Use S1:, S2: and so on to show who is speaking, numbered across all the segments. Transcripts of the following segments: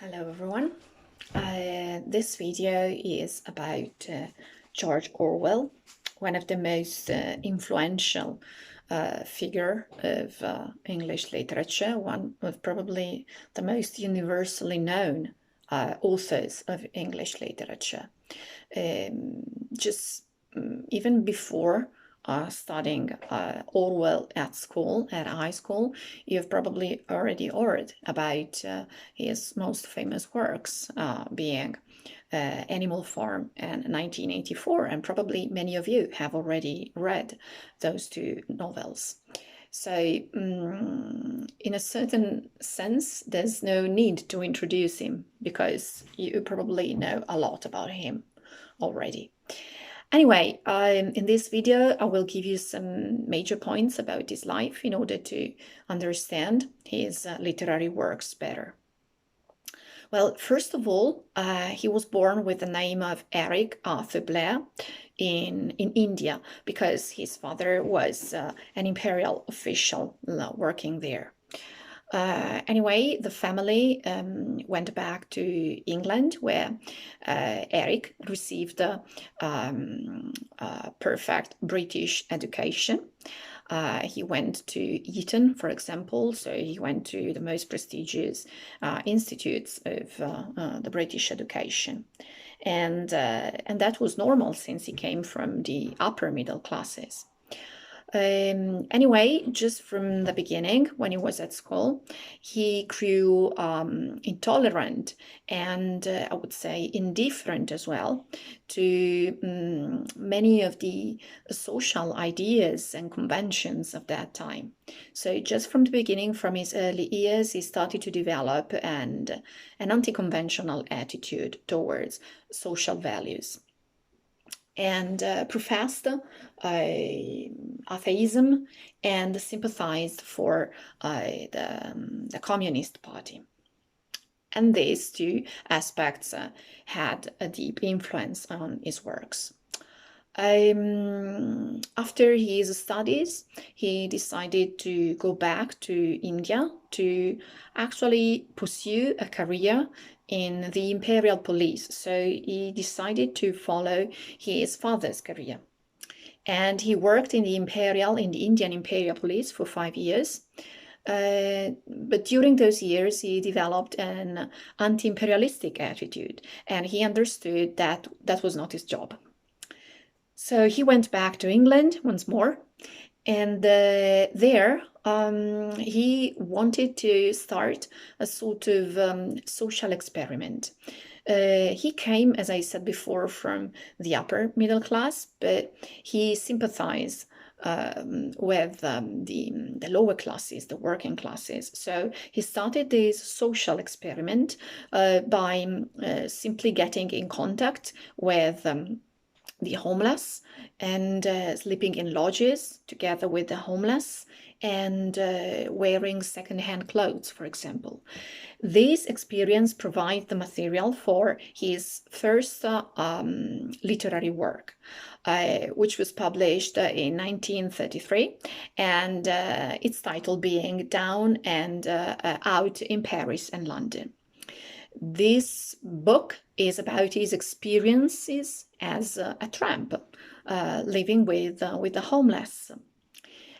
S1: Hello everyone. This video is about George Orwell, one of the most influential figure of English literature, one of probably the most universally known authors of English literature. Just even before studying Orwell at school, at high school, you've probably already heard about his most famous works, being Animal Farm and 1984, and probably many of you have already read those two novels. So, in a certain sense, there's no need to introduce him because you probably know a lot about him already. Anyway, in this video, I will give you some major points about his life in order to understand his literary works better. Well, first of all, he was born with the name of Eric Arthur Blair in India because his father was an imperial official working there. Anyway, the family went back to England, where Eric received a perfect British education. He went to Eton, for example, so he went to the most prestigious institutes of the British education. And that was normal since he came from the upper middle classes. Anyway, just from the beginning, when he was at school, he grew intolerant and I would say indifferent as well to many of the social ideas and conventions of that time. So just from the beginning, from his early years, he started to develop an anti-conventional attitude towards social values, and professed atheism and sympathized for the Communist Party. And these two aspects had a deep influence on his works. After his studies, he decided to go back to India to actually pursue a career in the imperial police. So he decided to follow his father's career. And he worked in the Indian imperial police for 5 years. But during those years, he developed an anti-imperialistic attitude, and he understood that that was not his job. So he went back to England once more, and there he wanted to start a sort of social experiment. He came, as I said before, from the upper middle class, but he sympathized with the lower classes, the working classes. So he started this social experiment by simply getting in contact with the homeless and sleeping in lodges together with the homeless and wearing second-hand clothes, for example. This experience provides the material for his first literary work, which was published in 1933, and its title being Down and Out in Paris and London. This book is about his experiences as a tramp, living with the homeless.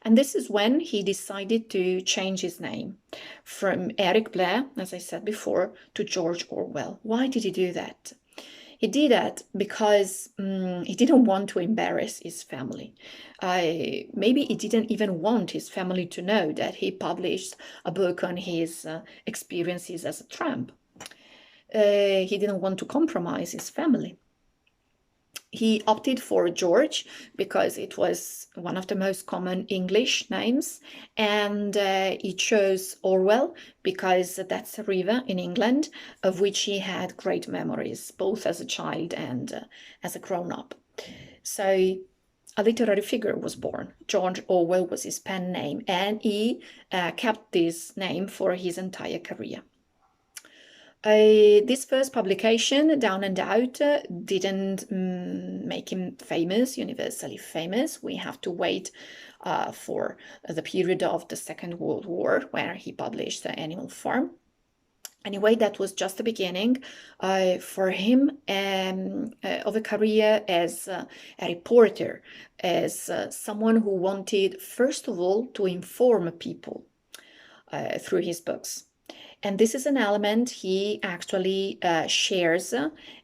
S1: And this is when he decided to change his name from Eric Blair, as I said before, to George Orwell. Why did he do that? He did that because he didn't want to embarrass his family. Maybe he didn't even want his family to know that he published a book on his experiences as a tramp. He didn't want to compromise his family. He opted for George because it was one of the most common English names, and he chose Orwell because that's a river in England of which he had great memories, both as a child and as a grown-up. So a literary figure was born. George Orwell was his pen name, and he kept this name for his entire career. This first publication, Down and Out, didn't make him famous, universally famous. We have to wait for the period of the Second World War, where he published Animal Farm. Anyway, that was just the beginning for him of a career as a reporter, as someone who wanted, first of all, to inform people through his books. And this is an element he actually shares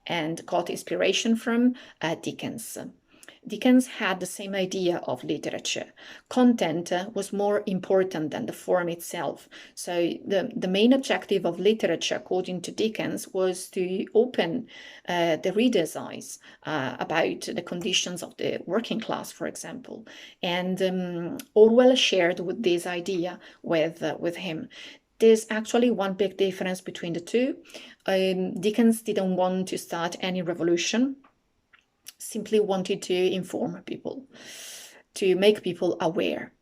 S1: and got inspiration from Dickens. Dickens had the same idea of literature. Content was more important than the form itself. So the main objective of literature, according to Dickens, was to open the reader's eyes about the conditions of the working class, for example. And Orwell shared with this idea with him. There's actually one big difference between the two. Dickens didn't want to start any revolution, simply wanted to inform people, to make people aware,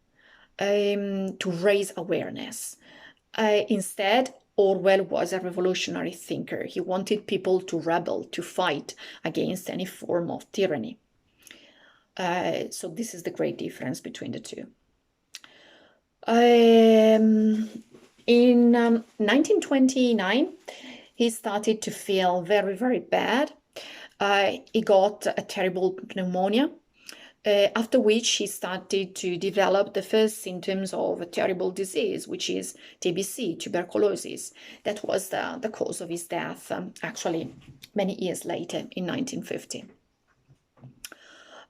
S1: to raise awareness. Instead, Orwell was a revolutionary thinker. He wanted people to rebel, to fight against any form of tyranny. So this is the great difference between the two. In 1929, he started to feel very, very bad. He got a terrible pneumonia, after which he started to develop the first symptoms of a terrible disease, which is TBC, tuberculosis. That was the cause of his death, actually, many years later, in 1950.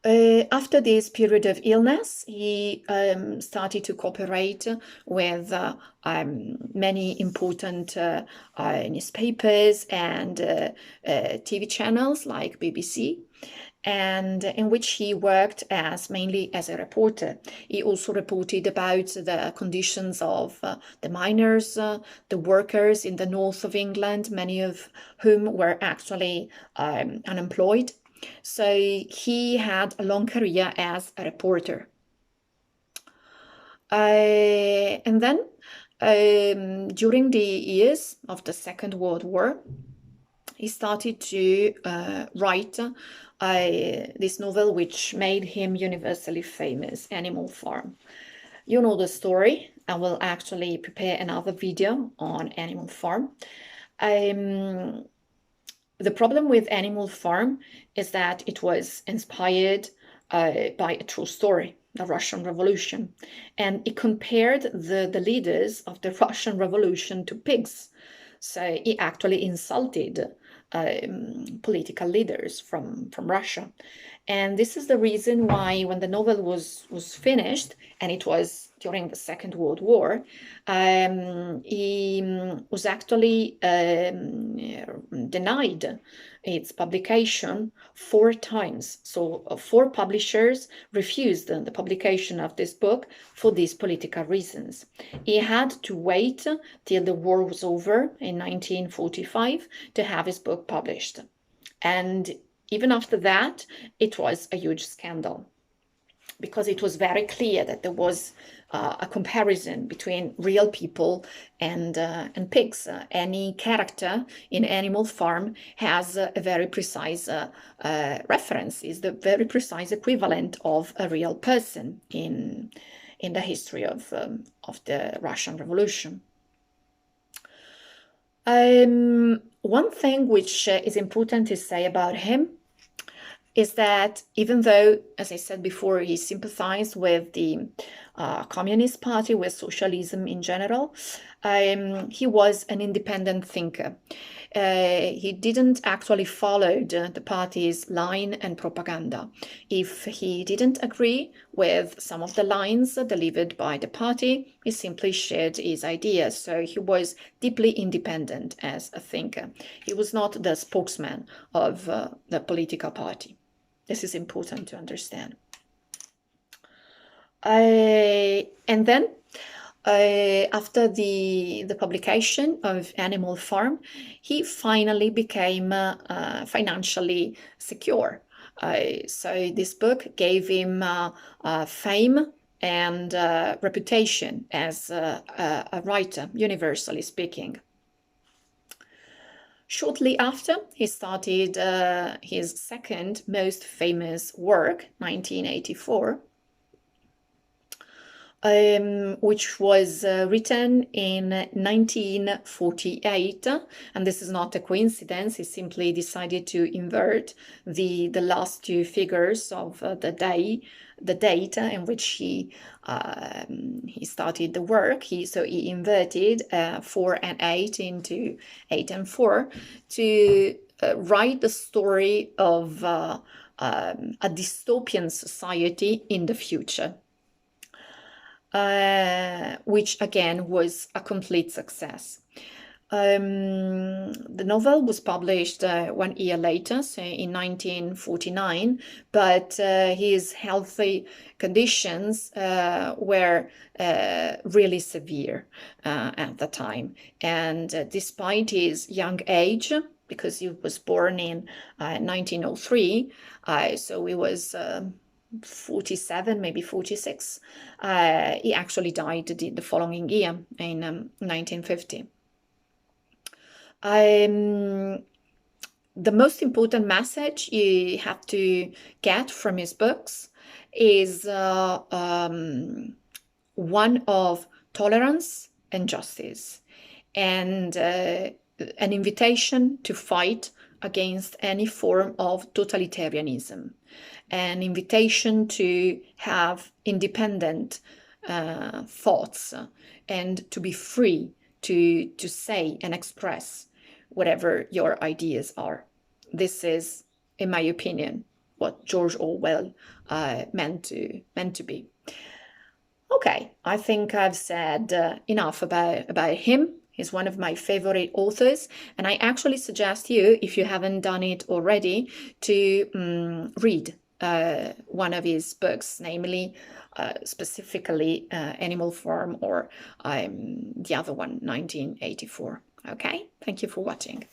S1: After this period of illness, he started to cooperate with many important newspapers and TV channels like BBC, and in which he worked mainly as a reporter. He also reported about the conditions of the miners, the workers in the north of England, many of whom were actually unemployed. So he had a long career as a reporter. And then during the years of the Second World War, he started to write this novel which made him universally famous, Animal Farm. You know the story. I will actually prepare another video on Animal Farm. The problem with Animal Farm is that it was inspired by a true story, the Russian Revolution. And it compared the leaders of the Russian Revolution to pigs. So he actually insulted political leaders from Russia. And this is the reason why when the novel was finished, and it was during the Second World War, he was actually denied its publication 4 times. So 4 publishers refused the publication of this book for these political reasons. He had to wait till the war was over in 1945 to have his book published. And even after that, it was a huge scandal, because it was very clear that there was a comparison between real people and pigs. Any character in Animal Farm has a very precise reference, is the very precise equivalent of a real person in the history of the Russian Revolution. One thing which is important to say about him is that even though, as I said before, he sympathized with the Communist Party, with socialism in general, he was an independent thinker. He didn't actually follow the party's line and propaganda. If he didn't agree with some of the lines delivered by the party, he simply shared his ideas. So he was deeply independent as a thinker. He was not the spokesman of the political party. This is important to understand. And then, after the publication of Animal Farm, he finally became financially secure. So this book gave him fame and reputation as a writer, universally speaking. Shortly after, he started his second most famous work, 1984. which was written in 1948, and this is not a coincidence. He simply decided to invert the last two figures of the date in which he started the work. So he inverted 4 and 8 into 8 and 4 to write the story of a dystopian society in the future. Which again was a complete success. The novel was published 1 year later, so in 1949, but his healthy conditions were really severe at the time. And despite his young age, because he was born in 1903, so he was 47, maybe 46. He actually died the following year in 1950. The most important message you have to get from his books is one of tolerance and justice, and an invitation to fight against any form of totalitarianism, an invitation to have independent thoughts and to be free to say and express whatever your ideas are. This is, in my opinion, what George Orwell meant to be. Okay, I think I've said enough about him. He's one of my favorite authors, and I actually suggest you, if you haven't done it already, to read one of his books, namely specifically Animal Farm, or the other one, 1984. Okay, thank you for watching.